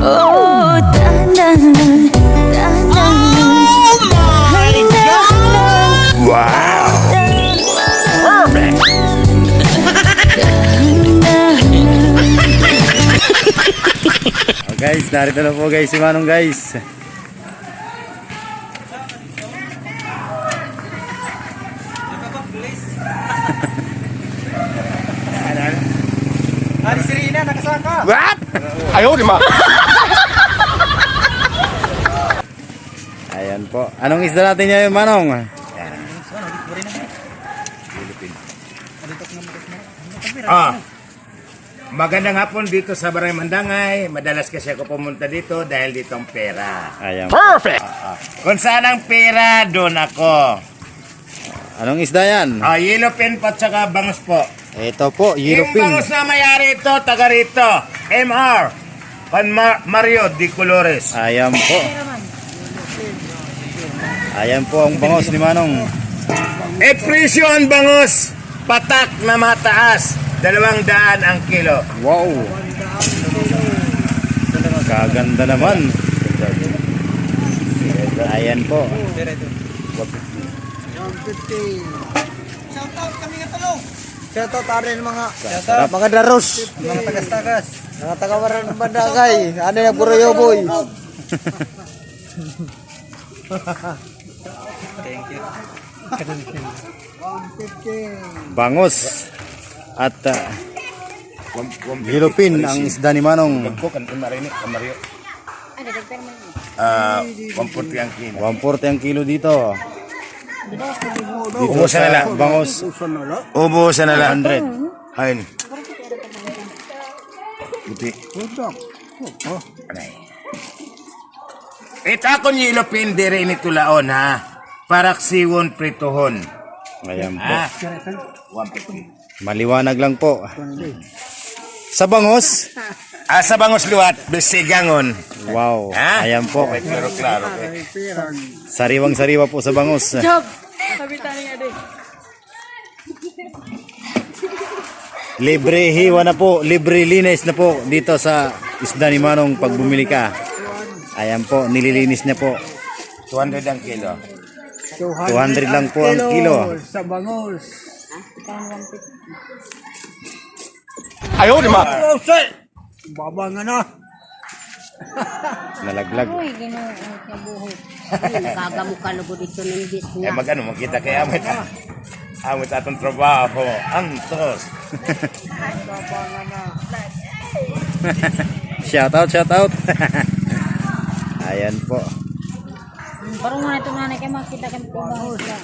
Oh, dahan-dahan, dahan-dahan. Oh my God! Wow! Perfect! Oh, guys, narito na po guys si Manong guys. Ari Serena nakasaka. What? Ayaw, di ma. Ayan po. Anong isda natin ngayon, Manong? Magandang hapon dito sa Barangay Mandangay. Madalas kasi ako pumunta dito dahil dito ang pera. Ayan po. Perfect! Kung saan ang pera, doon ako. Anong isda yan? Yellowfin po at saka bangus po. Ito po, Yung Europin. bangus na mayari ito, taga rito. MR. Mario Di Colores. Ayan po. Ayan po ang bangos ni Manong. Presyo ang bangus. Patak na mataas. 200 ang kilo. Wow. Kaganda naman. Ayan po. Shoutout kami nga talo. Shoutout rin mga Sarap. mga daros, mga tagas-tagas, mga tagawaran ng bandagay. Ano yung puro yoboy? Thank you. Bangos. At Europin ang isda ni Manong. Ko kan marinig Mario. Pampurti ang kilo. 140 ang kilo dito. Dito Ubusan na sa lang. bangos. Ubusan na lang. 100. Ayun. Buti. Anay. Ito akong yellowfin dire ini tulaon ha. Parak siwon prituhon. Ayan po. Ha? 150. Maliwanag lang po. Sa bangos. Sa bangus luwat, bisigangon. Wow. Ha? Ayan po. Okay, klaro. Sariwang-sariwa po sa bangos. Job! Kapitan nga din. Libre hiwa na po. Libre linis na po dito sa isda ni Manong pag bumili ka. Ayan po. Nililinis niya po. 200 ang kilo. 200 lang po ang kilo. Sa bangos. Ayaw, di ma. Baba nga na. Nalaglag. Uy, ginoo ka buhok. Nagkagamo ka lugo dito ng bis niya. Magkano makita kay Amit. Amit atong trabaho. Ang tos. Shout out. Ayan po. Parang nga ito nanay kayo makita kami trabaho sila.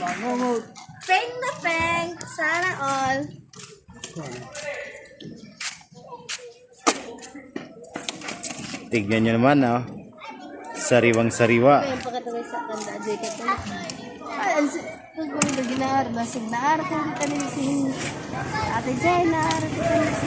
Peng na peng! Sana all! Tignan nyo naman, oh. Sariwang-sariwa. Ayun pagkataway sa kanda. Di ka ito. Kung na ginaar, basig na araw. Kung kanil si Ate Jenna, araw. Kung kanil si